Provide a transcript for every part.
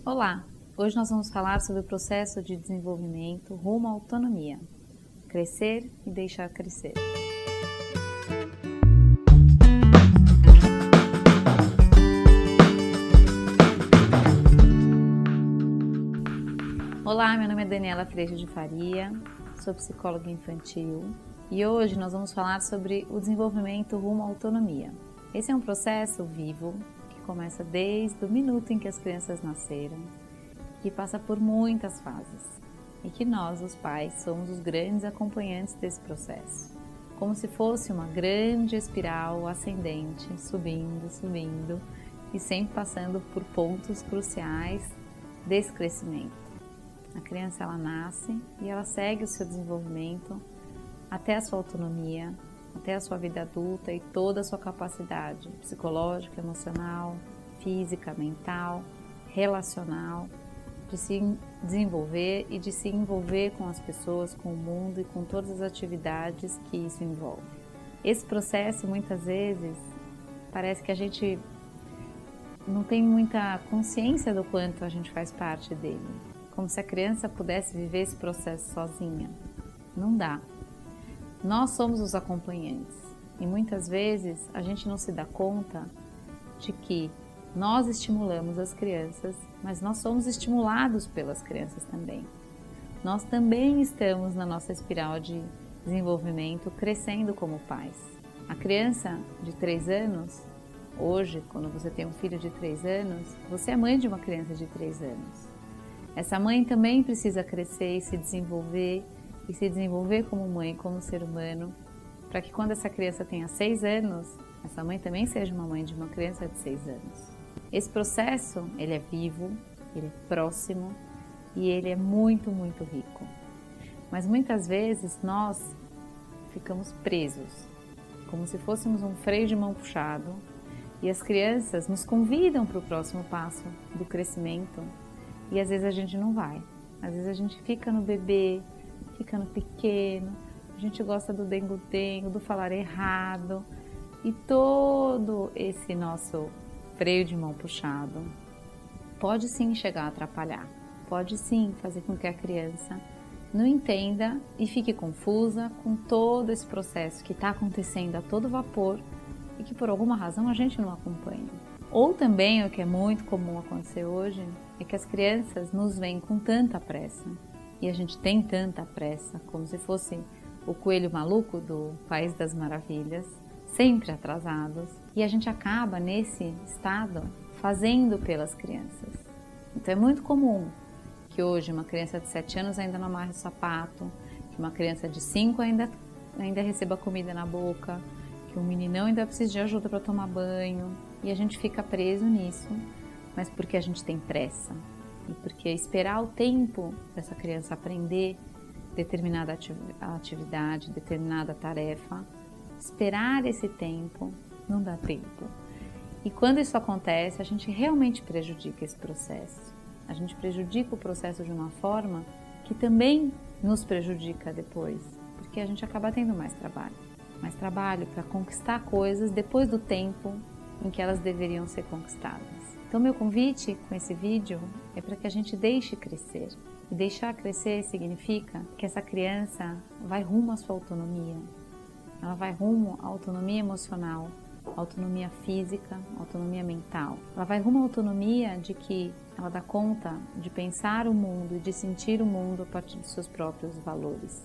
Olá! Hoje nós vamos falar sobre o processo de desenvolvimento rumo à autonomia. Crescer e deixar crescer. Olá, meu nome é Daniela Freixo de Faria, sou psicóloga infantil e hoje nós vamos falar sobre o desenvolvimento rumo à autonomia. Esse é um processo vivo que começa desde o minuto em que as crianças nasceram, que passa por muitas fases e que nós, os pais, somos os grandes acompanhantes desse processo, como se fosse uma grande espiral ascendente, subindo e sempre passando por pontos cruciais desse crescimento. A criança ela nasce e ela segue o seu desenvolvimento até a sua autonomia, até a sua vida adulta e toda a sua capacidade psicológica, emocional, física, mental, relacional, de se desenvolver e de se envolver com as pessoas, com o mundo e com todas as atividades que isso envolve. Esse processo, muitas vezes, parece que a gente não tem muita consciência do quanto a gente faz parte dele, como se a criança pudesse viver esse processo sozinha. Não dá. Nós somos os acompanhantes e muitas vezes a gente não se dá conta de que nós estimulamos as crianças, mas nós somos estimulados pelas crianças também. Nós também estamos na nossa espiral de desenvolvimento, crescendo como pais. A criança de 3 anos, hoje, quando você tem um filho de 3 anos, você é mãe de uma criança de 3 anos. Essa mãe também precisa crescer e se desenvolver como mãe, como ser humano, para que quando essa criança tenha 6 anos, essa mãe também seja uma mãe de uma criança de 6 anos. Esse processo, ele é vivo, ele é próximo e ele é muito rico. Mas muitas vezes nós ficamos presos, como se fôssemos um freio de mão puxado, e as crianças nos convidam para o próximo passo do crescimento e às vezes a gente não vai. Às vezes a gente fica no bebê, fica no pequeno, a gente gosta do dengo-dengo, do falar errado, e todo esse nosso freio de mão puxado pode sim chegar a atrapalhar, pode sim fazer com que a criança não entenda e fique confusa com todo esse processo que está acontecendo a todo vapor e que por alguma razão a gente não acompanha. Ou também, o que é muito comum acontecer hoje, é que as crianças nos veem com tanta pressa, e a gente tem tanta pressa, como se fosse o coelho maluco do País das Maravilhas, sempre atrasados, e a gente acaba nesse estado fazendo pelas crianças. Então é muito comum que hoje uma criança de 7 anos ainda não amarre o sapato, que uma criança de 5 ainda receba comida na boca, que um meninão ainda precisa de ajuda para tomar banho, e a gente fica preso nisso, mas porque a gente tem pressa, e porque esperar o tempo dessa criança aprender determinada atividade, determinada tarefa, esperar esse tempo não dá tempo. E quando isso acontece, a gente realmente prejudica esse processo. A gente prejudica o processo de uma forma que também nos prejudica depois, porque a gente acaba tendo mais trabalho para conquistar coisas depois do tempo em que elas deveriam ser conquistadas. Então meu convite com esse vídeo é para que a gente deixe crescer. E deixar crescer significa que essa criança vai rumo à sua autonomia. Ela vai rumo à autonomia emocional, à autonomia física, à autonomia mental. Ela vai rumo à autonomia de que ela dá conta de pensar o mundo e de sentir o mundo a partir dos seus próprios valores.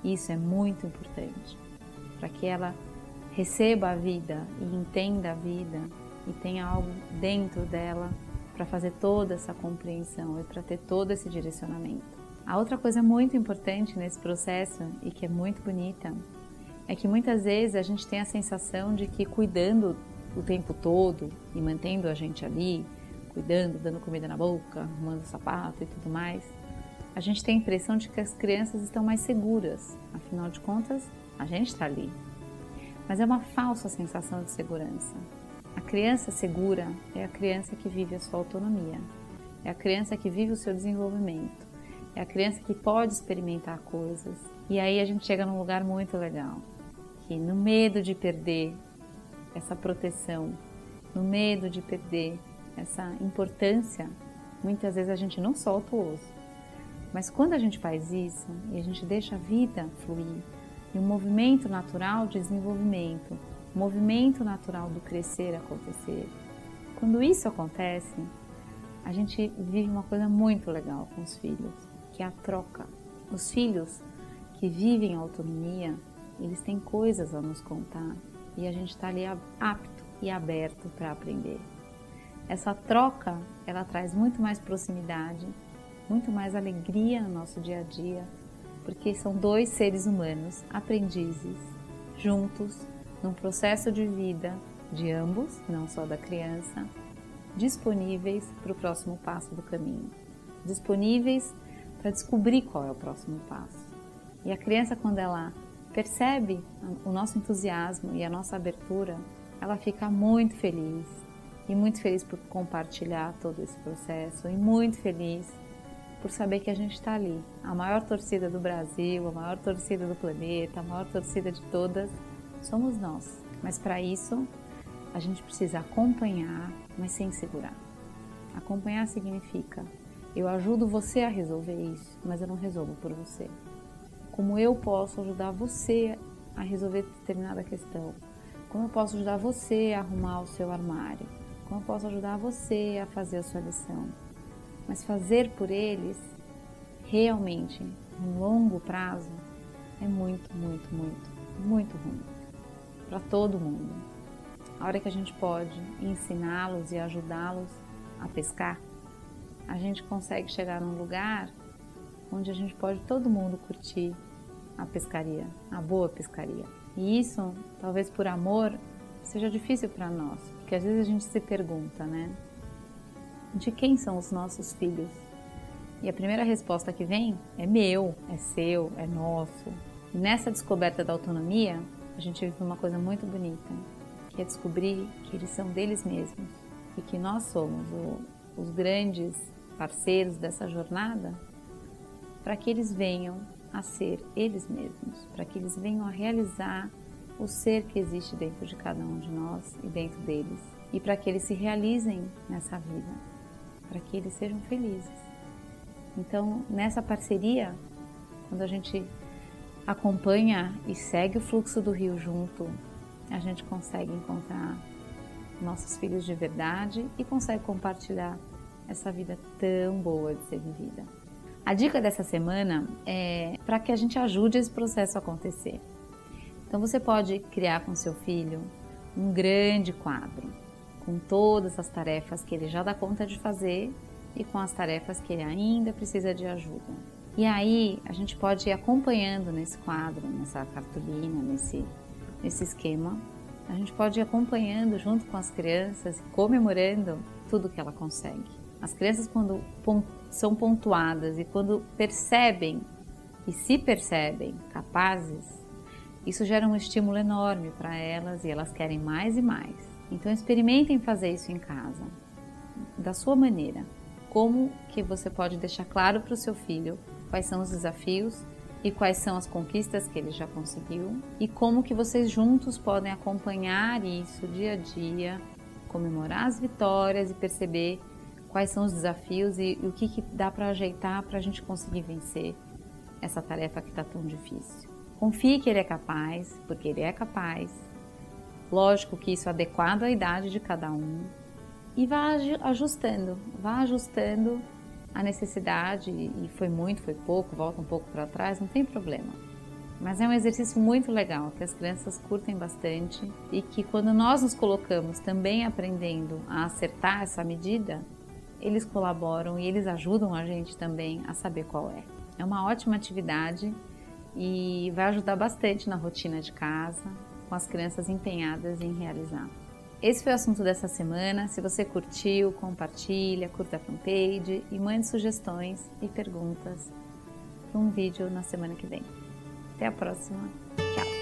Isso é muito importante, para que ela receba a vida e entenda a vida e tenha algo dentro dela para fazer toda essa compreensão e para ter todo esse direcionamento. A outra coisa muito importante nesse processo e que é muito bonita é que muitas vezes a gente tem a sensação de que cuidando o tempo todo e mantendo a gente ali, cuidando, dando comida na boca, arrumando o sapato e tudo mais, a gente tem a impressão de que as crianças estão mais seguras, afinal de contas, a gente está ali. Mas é uma falsa sensação de segurança. A criança segura é a criança que vive a sua autonomia, é a criança que vive o seu desenvolvimento, é a criança que pode experimentar coisas. E aí a gente chega num lugar muito legal, que no medo de perder essa proteção, no medo de perder essa importância Muitas vezes a gente não solta o osso. Mas quando a gente faz isso e a gente deixa a vida fluir, e o movimento natural de desenvolvimento, o movimento natural do crescer acontecer, quando isso acontece, a gente vive uma coisa muito legal com os filhos, que é a troca. Os filhos que vivem a autonomia, eles têm coisas a nos contar e a gente está ali apto e aberto para aprender. Essa troca, ela traz muito mais proximidade, muito mais alegria no nosso dia a dia, porque são dois seres humanos, aprendizes, juntos, num processo de vida de ambos, não só da criança, disponíveis para o próximo passo do caminho, disponíveis para descobrir qual é o próximo passo. E a criança, quando ela percebe o nosso entusiasmo e a nossa abertura, ela fica muito feliz por compartilhar todo esse processo e muito feliz por saber que a gente está ali. A maior torcida do Brasil, a maior torcida do planeta, a maior torcida de todas, somos nós. Mas para isso, a gente precisa acompanhar, mas sem segurar. Acompanhar significa, eu ajudo você a resolver isso, mas eu não resolvo por você. Como eu posso ajudar você a resolver determinada questão? Como eu posso ajudar você a arrumar o seu armário? Como eu posso ajudar você a fazer a sua lição? Mas fazer por eles, realmente, em longo prazo, é muito ruim. Para todo mundo. A hora que a gente pode ensiná-los e ajudá-los a pescar, a gente consegue chegar num lugar onde a gente pode todo mundo curtir a pescaria, a boa pescaria. E isso, talvez por amor, seja difícil para nós, porque às vezes a gente se pergunta, né? De quem são os nossos filhos? E a primeira resposta que vem é meu, é seu, é nosso. E nessa descoberta da autonomia, a gente vive uma coisa muito bonita, que é descobrir que eles são deles mesmos e que nós somos os grandes parceiros dessa jornada para que eles venham a ser eles mesmos, para que eles venham a realizar o ser que existe dentro de cada um de nós e dentro deles e para que eles se realizem nessa vida, para que eles sejam felizes. Então, nessa parceria, quando a gente acompanha e segue o fluxo do rio junto, a gente consegue encontrar nossos filhos de verdade e consegue compartilhar essa vida tão boa de ser vivida. A dica dessa semana é para que a gente ajude esse processo a acontecer. Então você pode criar com seu filho um grande quadro, com todas as tarefas que ele já dá conta de fazer e com as tarefas que ele ainda precisa de ajuda. E aí a gente pode ir acompanhando nesse quadro, nessa cartolina, nesse esquema. A gente pode ir acompanhando junto com as crianças e comemorando tudo que ela consegue. As crianças, quando são pontuadas e quando percebem e se percebem capazes, isso gera um estímulo enorme para elas e elas querem mais e mais. Então experimentem fazer isso em casa, da sua maneira. Como que você pode deixar claro para o seu filho quais são os desafios e quais são as conquistas que ele já conseguiu e como que vocês juntos podem acompanhar isso dia a dia, comemorar as vitórias e perceber quais são os desafios e o que dá para ajeitar para a gente conseguir vencer essa tarefa que está tão difícil. Confie que ele é capaz, porque ele é capaz. Lógico que isso é adequado à idade de cada um. E vá ajustando a necessidade, e foi muito, foi pouco, volta um pouco para trás, não tem problema. Mas é um exercício muito legal, que as crianças curtem bastante e que quando nós nos colocamos também aprendendo a acertar essa medida, eles colaboram e eles ajudam a gente também a saber qual é. É uma ótima atividade e vai ajudar bastante na rotina de casa, com as crianças empenhadas em realizar. Esse foi o assunto dessa semana. Se você curtiu, compartilha, curta a fanpage e mande sugestões e perguntas para um vídeo na semana que vem. Até a próxima. Tchau!